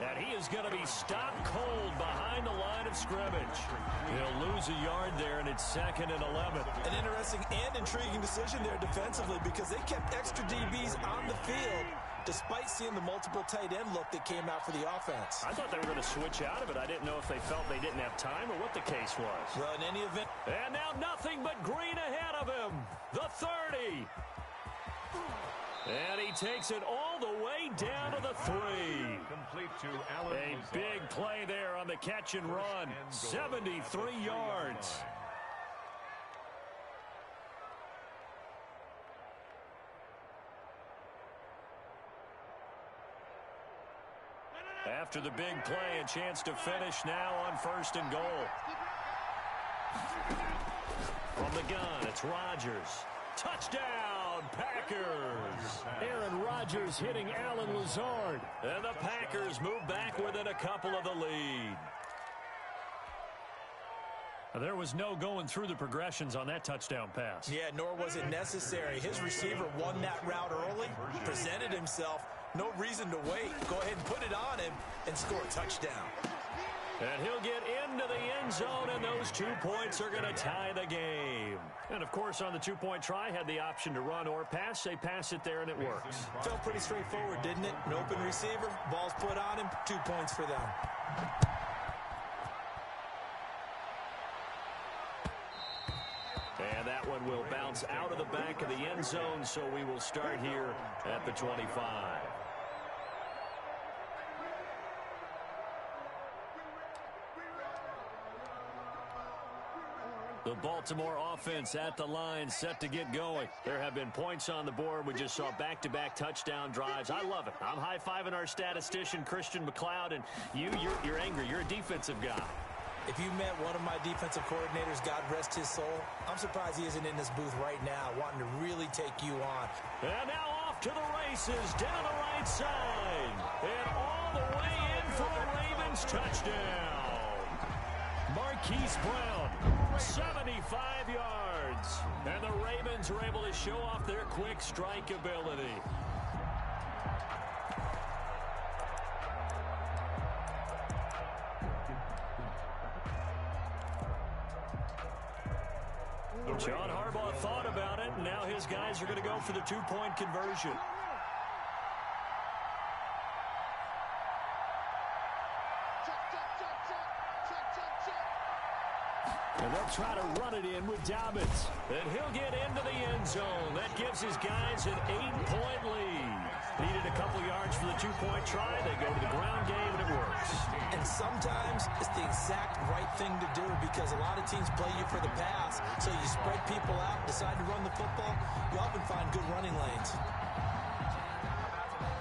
And he is going to be stopped cold behind the line of scrimmage. He'll lose a yard there, and it's 2nd and 11. An interesting and intriguing decision there defensively because they kept extra DBs on the field despite seeing the multiple tight end look that came out for the offense. I thought they were going to switch out of it. I didn't know if they felt they didn't have time or what the case was. Well, in any event. And now nothing but green ahead of him. The 30. And he takes it all the way down to the 3. Complete to Alan A big play there on the catch and run. 73 yards. After the big play, a chance to finish now on 1st and goal. From the gun, it's Rodgers. Touchdown, Packers. Aaron Rodgers hitting Alan Lazard. And the Packers move back within a couple of the lead. There was no going through the progressions on that touchdown pass. Yeah, nor was it necessary. His receiver won that route early, presented himself. No reason to wait. Go ahead and put it on him and score a touchdown. And he'll get into the end zone, and those 2 points are going to tie the game. And, of course, on the two-point try, had the option to run or pass. They pass it there, and it works. Felt pretty straightforward, didn't it? An open receiver, ball's put on him, 2 points for them. And that one will bounce out of the back of the end zone, so we will start here at the 25. The Baltimore offense at the line, set to get going. There have been points on the board. We just saw back-to-back touchdown drives. I love it. I'm high-fiving our statistician, Christian McLeod, and you're angry. You're a defensive guy. If you met one of my defensive coordinators, God rest his soul, I'm surprised he isn't in this booth right now wanting to really take you on. And now off to the races, down the right side. And all the way in for a Ravens touchdown. Marquise Brown, 75 yards. And the Ravens are able to show off their quick strike ability. John Harbaugh thought about it, and now his guys are going to go for the two-point conversion. And they'll try to run it in with Dobbins. And he'll get into the end zone. That gives his guys an 8-point lead. Needed a couple yards for the two-point try. They go to the ground game, and it works. And sometimes it's the exact right thing to do because a lot of teams play you for the pass. So you spread people out, decide to run the football, you often find good running lanes.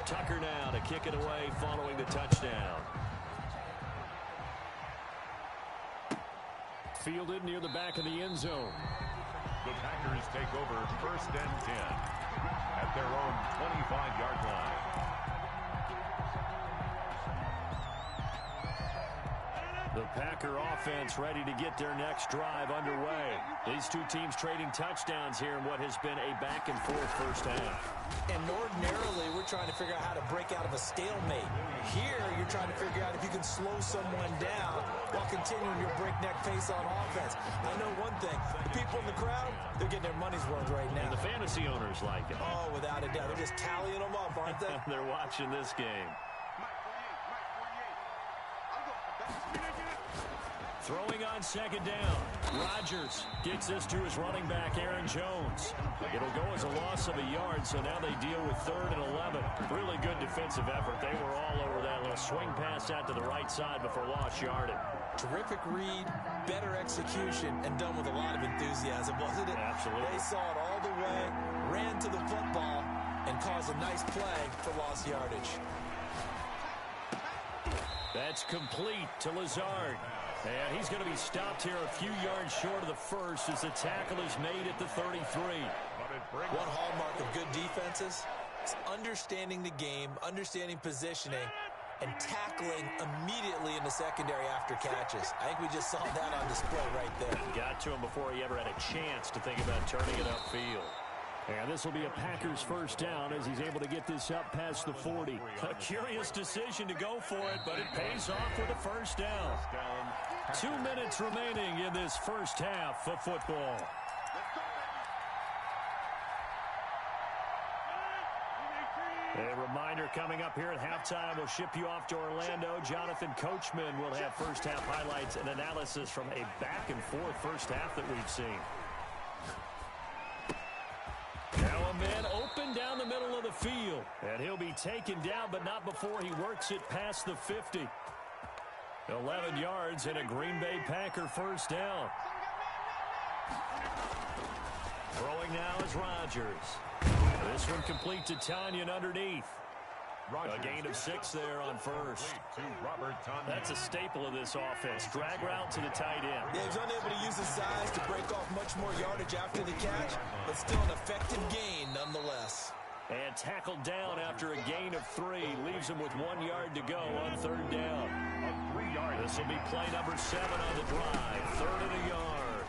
Tucker now to kick it away following the touchdown. Fielded near the back of the end zone. The Packers take over 1st and 10 at their own 25-yard line. The Packer offense ready to get their next drive underway. These two teams trading touchdowns here in what has been a back-and-forth first half. And ordinarily, we're trying to figure out how to break out of a stalemate. Here, you're trying to figure out if you can slow someone down while continuing your breakneck pace on offense. I know one thing. The people in the crowd, they're getting their money's worth right now. And the fantasy owners like it. Oh, without a doubt. They're just tallying them up, aren't they? They're watching this game. Throwing on second down. Rodgers gets this to his running back, Aaron Jones. It'll go as a loss of a yard, so now they deal with 3rd and 11. Really good defensive effort. They were all over that little swing pass out to the right side before lost yardage. Terrific read, better execution, and done with a lot of enthusiasm, wasn't it? Absolutely. They saw it all the way, ran to the football, and caused a nice play for lost yardage. That's complete to Lazard. And he's going to be stopped here a few yards short of the first as the tackle is made at the 33. One hallmark of good defenses is understanding the game, understanding positioning, and tackling immediately in the secondary after catches. I think we just saw that on display right there. Got to him before he ever had a chance to think about turning it upfield. And this will be a Packers first down as he's able to get this up past the 40. A curious decision to go for it, but it pays off with a first down. 2 minutes remaining in this first half of football. A reminder coming up here at halftime, we'll ship you off to Orlando. Jonathan Coachman will have first half highlights and analysis from a back and forth first half that we've seen. Now a man open down the middle of the field. And he'll be taken down, but not before he works it past the 50. 11 yards and a Green Bay Packer first down. Throwing now is Rodgers. This one complete to Tanyan underneath. A gain of 6 there on first. That's a staple of this offense. Drag route to the tight end. Yeah, he's unable to use his size to break off much more yardage after the catch, but still an effective gain nonetheless. And tackled down after a gain of 3. Leaves him with 1 yard to go on third down. This will be play number 7 on the drive. 3rd and a yard.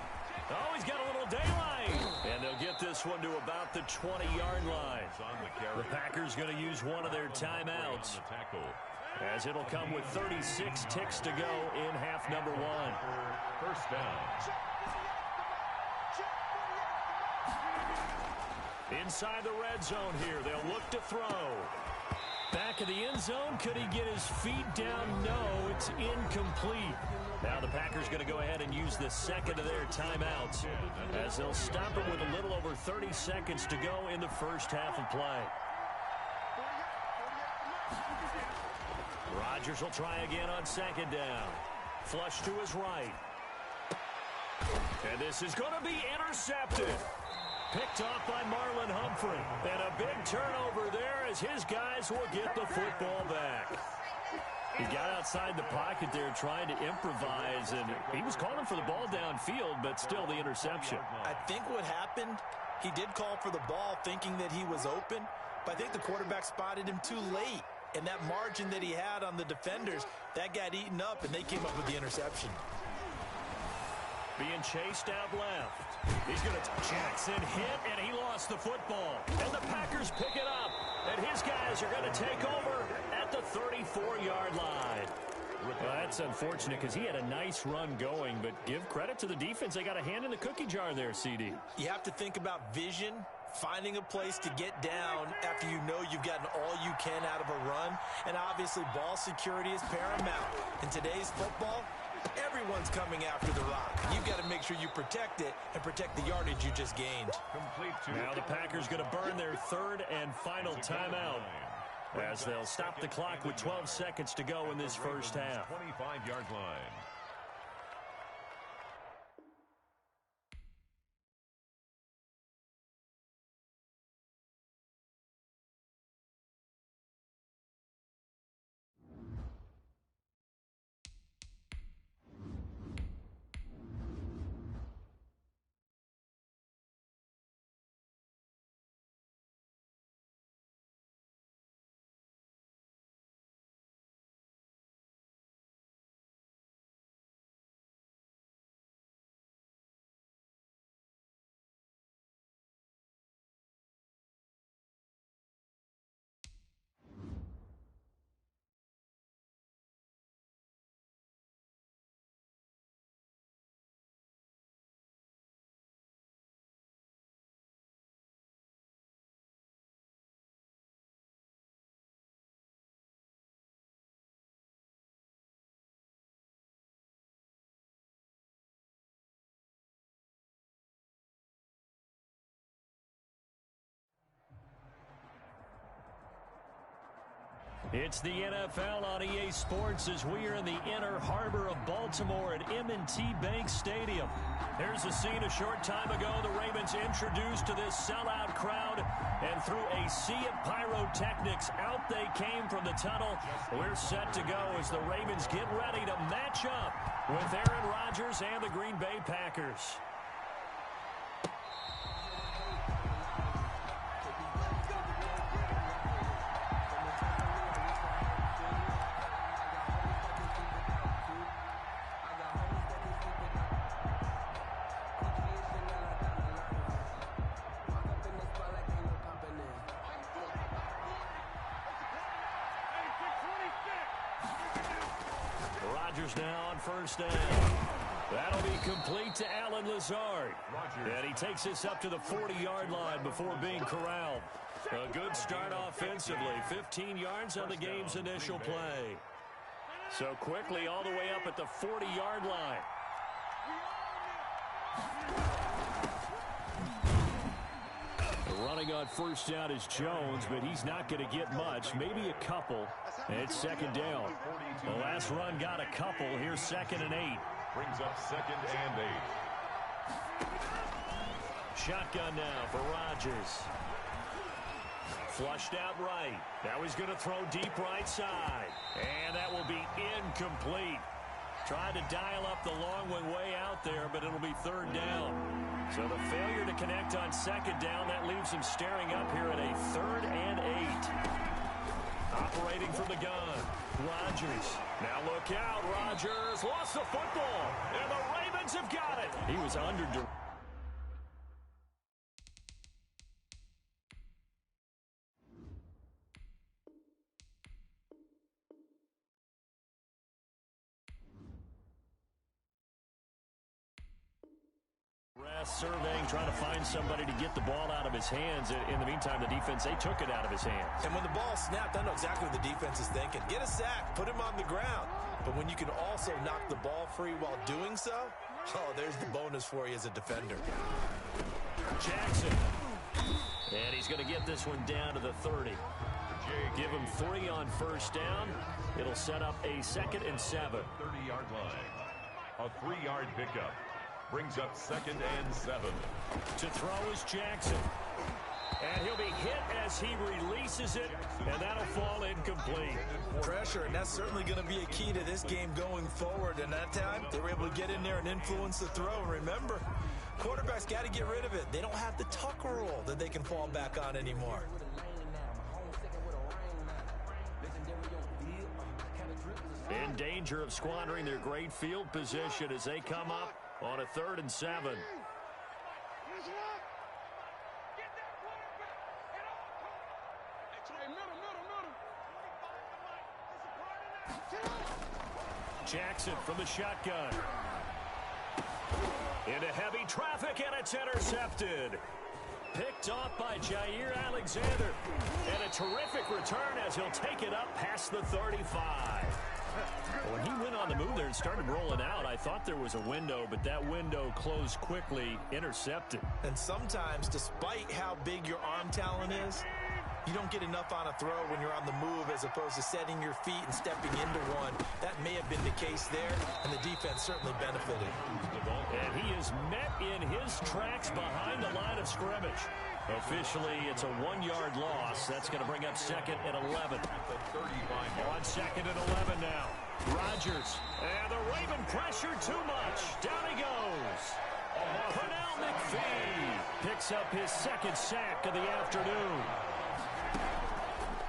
Oh, he's got a little daylight. And they'll get this one to about the 20-yard line. The Packers going to use one of their timeouts, as it'll come with 36 ticks to go in half number 1. First down. Inside the red zone here, they'll look to throw. Back of the end zone, could he get his feet down? No, it's incomplete. Now the Packers going to go ahead and use the second of their timeouts, as they'll stop it with a little over 30 seconds to go in the first half of play. Rodgers will try again on second down. Flush to his right. And this is going to be intercepted. Picked off by Marlon Humphrey. And a big turnover there as his guys will get the football back. He got outside the pocket there trying to improvise, and he was calling for the ball downfield, but still the interception. I think what happened, he did call for the ball thinking that he was open, but I think the quarterback spotted him too late. And that margin that he had on the defenders, that got eaten up, and they came up with the interception. Being chased out left. He's going to Jackson hit, and he lost the football. And the Packers pick it up. And his guys are going to take over at the 34-yard line. Well, that's unfortunate because he had a nice run going, but give credit to the defense. They got a hand in the cookie jar there, CD. You have to think about vision, finding a place to get down after you know you've gotten all you can out of a run. And obviously ball security is paramount. In today's football, everyone's coming after the rock. You've got to make sure you protect it and protect the yardage you just gained. Now the Packers going to burn their third and final timeout, as they'll stop the clock with 12 seconds to go in this first half. 25-yard line. It's the NFL on EA Sports as we are in the inner harbor of Baltimore at M&T Bank Stadium. There's a scene a short time ago. The Ravens introduced to this sellout crowd, and through a sea of pyrotechnics, out they came from the tunnel. We're set to go as the Ravens get ready to match up with Aaron Rodgers and the Green Bay Packers. Rodgers now on first down. That'll be complete to Alan Lazard. And he takes this up to the 40-yard line before being corralled. A good start offensively. 15 yards on the game's initial play. So quickly all the way up at the 40-yard line. Running on first down is Jones, but he's not going to get much, maybe a couple. It's second down. The last run got a couple. Here's 2nd and 8. Brings up 2nd and 8. Shotgun now for Rodgers. Flushed out right. Now he's going to throw deep right side. And that will be incomplete. Tried to dial up the long one way out there, but it'll be 3rd down. So the failure to connect on 2nd down, that leaves him staring up here at a 3rd and 8. Operating from the gun. Rodgers. Now look out. Rodgers lost the football. And the Ravens have got it. He was under duress. Surveying, trying to find somebody to get the ball out of his hands. In the meantime, the defense, they took it out of his hands. And when the ball snapped, I know exactly what the defense is thinking. Get a sack, put him on the ground. But when you can also knock the ball free while doing so, oh, there's the bonus for you as a defender. Jackson. And he's going to get this one down to the 30. Give him 3 on first down. It'll set up a 2nd and 7. 30-yard line. A 3-yard pickup. Brings up 2nd and 7. To throw is Jackson. And he'll be hit as he releases it, and that'll fall incomplete. Pressure, and that's certainly going to be a key to this game going forward. And that time, they were able to get in there and influence the throw. And remember, quarterbacks got to get rid of it. They don't have the tuck roll that they can fall back on anymore. In danger of squandering their great field position as they come up on a 3rd and 7. Jackson from the shotgun. Into heavy traffic, and it's intercepted. Picked off by Jair Alexander. And a terrific return as he'll take it up past the 35. When he went on the move there and started rolling out, I thought there was a window, but that window closed quickly, intercepted. And sometimes, despite how big your arm talent is, you don't get enough on a throw when you're on the move as opposed to setting your feet and stepping into one. That may have been the case there, and the defense certainly benefited. And he is met in his tracks behind the line of scrimmage. Officially, it's a 1-yard loss. That's going to bring up 2nd and 11. On 2nd and 11 now. Rodgers. And the Raven pressure too much. Down he goes. Pernell McPhee picks up his 2nd sack of the afternoon.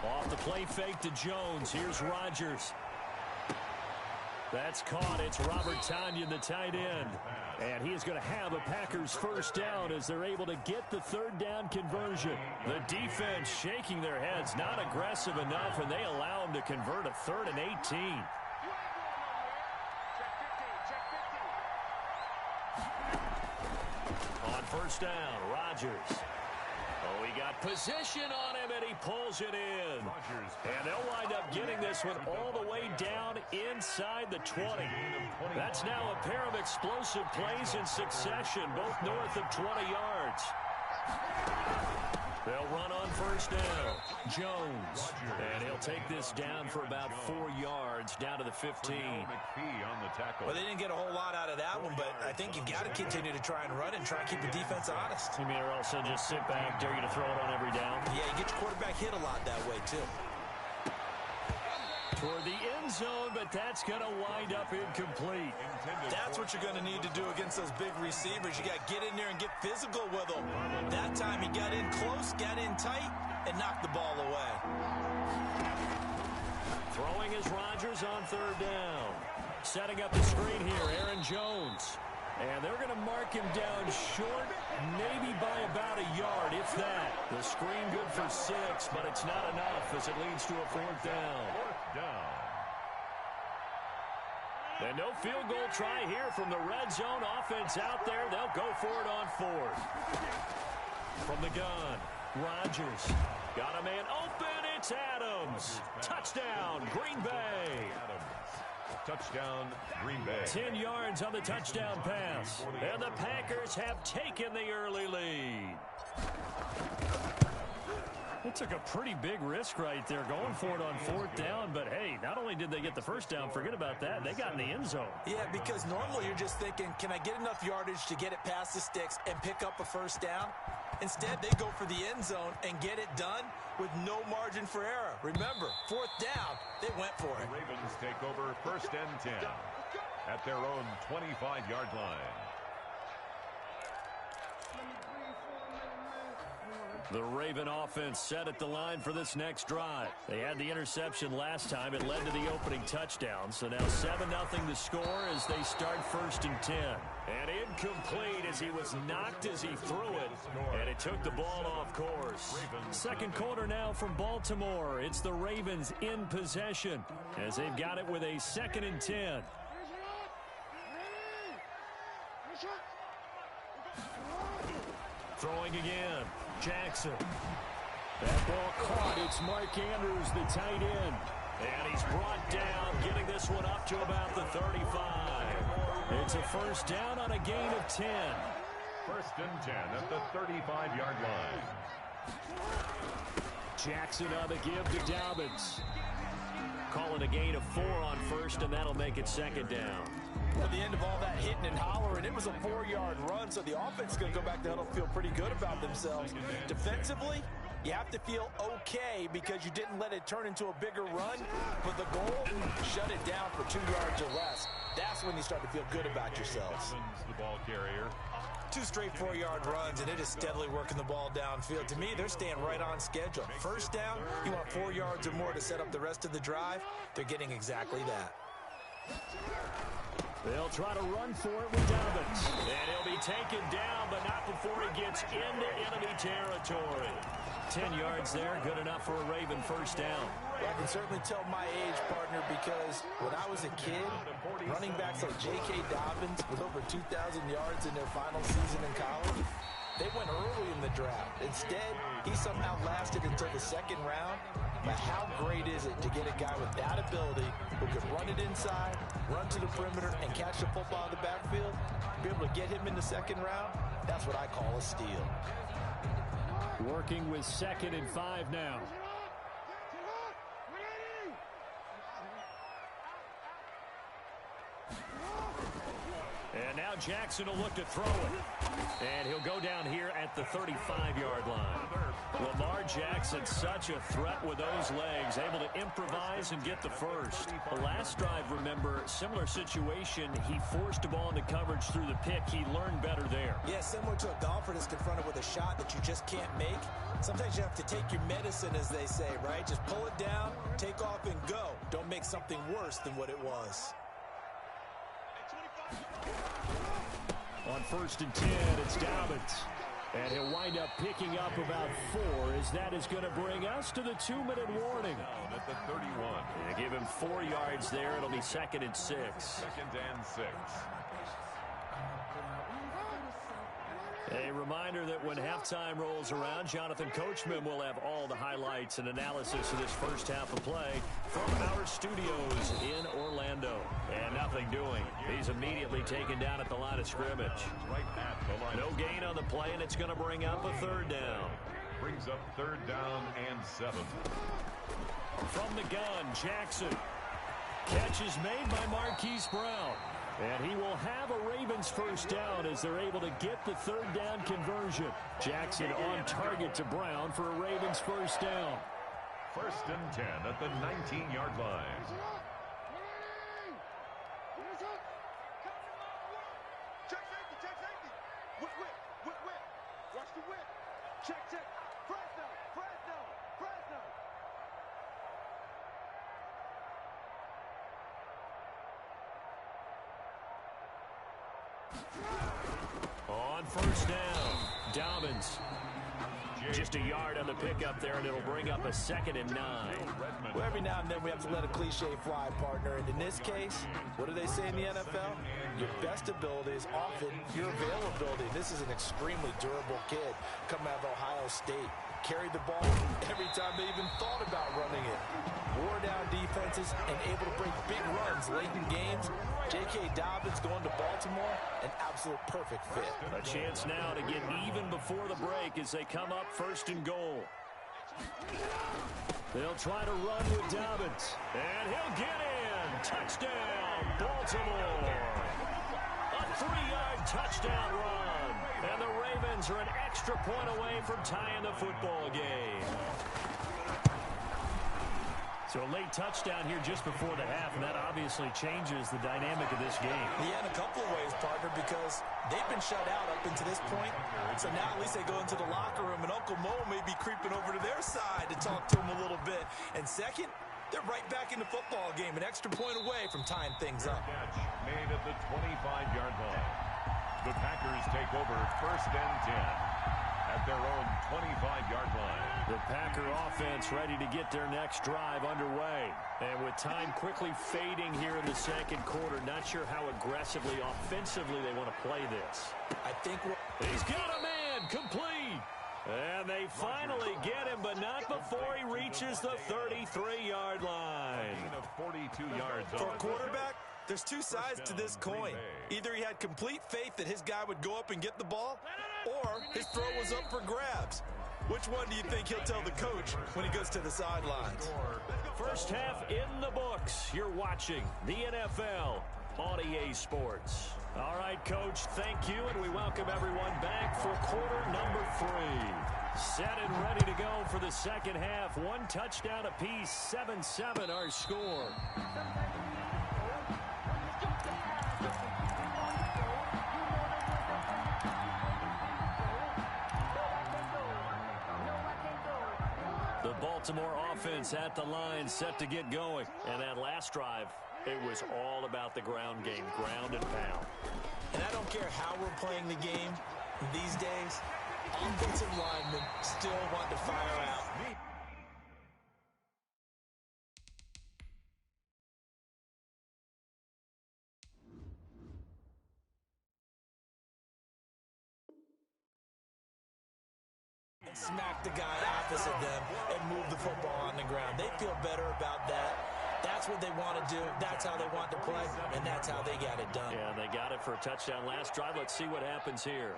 Off the play fake to Jones. Here's Rodgers. That's caught. It's Robert Tonyan, the tight end. And he is going to have a Packers first down as they're able to get the 3rd down conversion. The defense shaking their heads, not aggressive enough, and they allow them to convert a 3rd and 18. On first down, Rodgers. Oh, he got position on him, and he pulls it in. And they'll wind up getting this one all the way down inside the 20. That's now a pair of explosive plays in succession, both north of 20 yards. They'll run on first down. Jones. And he'll take this down for about 4 yards, down to the 15. Well, they didn't get a whole lot out of that one, but I think you've got to continue to try and run and try and keep the defense honest. You mean, or also just sit back, dare you to throw it on every down? Yeah, you get your quarterback hit a lot that way, too. Toward the end zone, but that's going to wind up incomplete. That's what you're going to need to do against those big receivers. You got to get in there and get physical with them. That time he got in close, got in tight, and knocked the ball away. Throwing is Rodgers on 3rd down. Setting up the screen here, Aaron Jones. And they're going to mark him down short, maybe by about a yard, if that. The screen good for 6, but it's not enough as it leads to a 4th down. And no field goal try here from the red zone. Offense out there. They'll go for it on fourth. From the gun, Rodgers. Got a man open. It's Adams. Touchdown, Green Bay. Touchdown, Green Bay. 10 yards on the touchdown pass. And the Packers have taken the early lead. They took a pretty big risk right there going for it on fourth down. But, hey, not only did they get the first down, forget about that, they got in the end zone. Yeah, because normally you're just thinking, can I get enough yardage to get it past the sticks and pick up a first down? Instead, they go for the end zone and get it done with no margin for error. Remember, fourth down, they went for it. The Ravens take over first and 10 at their own 25-yard line. The Raven offense set at the line for this next drive. They had the interception last time. It led to the opening touchdown. So now 7-0 the score as they start first and 10. And incomplete as he was knocked as he threw it. And it took the ball off course. Second quarter now from Baltimore. It's the Ravens in possession as they've got it with a 2nd and 10. Throwing again. Jackson. That ball caught. It's Mark Andrews, the tight end. And he's brought down, getting this one up to about the 35. It's a first down on a gain of 10. First and 10 at the 35-yard line. Jackson on the give to Dobbins. Calling a gain of 4 on first, and that'll make it second down. At the end of all that hitting and hollering, it was a 4-yard run, so the offense is going to go back to huddle, feel pretty good about themselves. Defensively, you have to feel okay because you didn't let it turn into a bigger run, but the goal, shut it down for 2 yards or less. That's when you start to feel good about yourselves. The ball carrier. 2 straight 4-yard runs, and it is steadily working the ball downfield. To me, they're staying right on schedule. First down, you want 4 yards or more to set up the rest of the drive. They're getting exactly that. They'll try to run for it with Dobbins. And he'll be taken down, but not before he gets into enemy territory. 10 yards there, good enough for a Raven first down. Well, I can certainly tell my age, partner, because when I was a kid, running backs like J.K. Dobbins with over 2,000 yards in their final season in college, they went early in the draft. Instead, he somehow lasted until the second round. But how great is it to get a guy with that ability who can run it inside, run to the perimeter, and catch the football in the backfield? Be able to get him in the second round, that's what I call a steal. Working with 2nd and 5 now. And now Jackson will look to throw it. And he'll go down here at the 35-yard line. Lamar Jackson, such a threat with those legs, able to improvise and get the first. The last drive, remember, similar situation. He forced a ball into coverage through the pick. He learned better there. Yeah, similar to a golfer that's confronted with a shot that you just can't make. Sometimes you have to take your medicine, as they say, right? Just pull it down, take off, and go. Don't make something worse than what it was. On first and 10, it's Dobbins. And he'll wind up picking up about 4 as that is going to bring us to the 2-minute warning. At the 31. They give him 4 yards there. It'll be 2nd and 6. 2nd and 6. A reminder that when halftime rolls around, Jonathan Coachman will have all the highlights and analysis of this first half of play from our studios in Orlando. And nothing doing. He's immediately taken down at the line of scrimmage. Right at the line. No gain on the play, and it's going to bring up a 3rd down. Brings up 3rd down and 7. From the gun, Jackson. Catch is made by Marquise Brown. And he will have a Ravens first down as they're able to get the 3rd down conversion. Jackson on target to Brown for a Ravens first down. First and 10 at the 19-yard line. Check safety. Whip. Watch the whip. Check. Fresno. On first down, Dobbins. Just a yard on the pickup there, and it'll bring up a 2nd and 9. Well, every now and then we have to let a cliche fly, partner. And in this case, what do they say in the NFL? Your best ability is often your availability. This is an extremely durable kid coming out of Ohio State. Carried the ball every time they even thought about running it. Wore down defenses and able to break big runs late in games. J.K. Dobbins going to Baltimore, an absolute perfect fit. A chance now to get even before the break as they come up 1st and goal. They'll try to run with Dobbins. And he'll get in. Touchdown, Baltimore. A 3-yard touchdown run. And the Ravens are an extra point away from tying the football game. So a late touchdown here just before the half, and that obviously changes the dynamic of this game. Yeah, in a couple of ways, partner, because they've been shut out up until this point. So now at least they go into the locker room, and Uncle Mo may be creeping over to their side to talk to him a little bit. And second, they're right back in the football game, an extra point away from tying things up. Catch made at the 25-yard line. The Packers take over 1st and 10 at their own 25-yard line. The Packer offense ready to get their next drive underway. And with time quickly fading here in the 2nd quarter, not sure how aggressively, offensively they want to play this. I think he's got a man complete. And they finally get him, but not before he reaches the 33-yard line. 42 yards for a quarterback, there's two sides to this coin. Either he had complete faith that his guy would go up and get the ball, or his throw was up for grabs. Which one do you think he'll tell the coach when he goes to the sidelines? First half in the books. You're watching the NFL on EA Sports. All right, Coach, thank you, and we welcome everyone back for quarter number 3. Set and ready to go for the 2nd half. 1 touchdown apiece, 7-7 our score. The Baltimore offense at the line, set to get going. And that last drive, it was all about the ground game, ground and pound. And I don't care how we're playing the game these days, offensive linemen still want to fire out. And smack the guy opposite them and move the football on the ground. They feel better about that. That's what they want to do. That's how they want to play, and that's how they got it done. Yeah, they got it for a touchdown last drive. Let's see what happens here.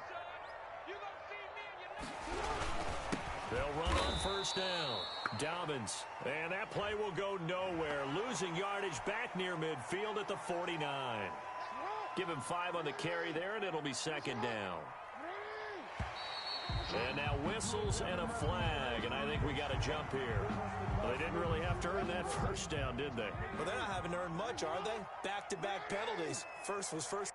They'll run on 1st down. Dobbins, and that play will go nowhere. Losing yardage back near midfield at the 49. Give him 5 on the carry there, and it'll be 2nd down. And now whistles and a flag, and I think we got a jump here. Well, they didn't really have to earn that 1st down, did they? Well, they're not having to earn much, are they? Back-to-back penalties. First was first.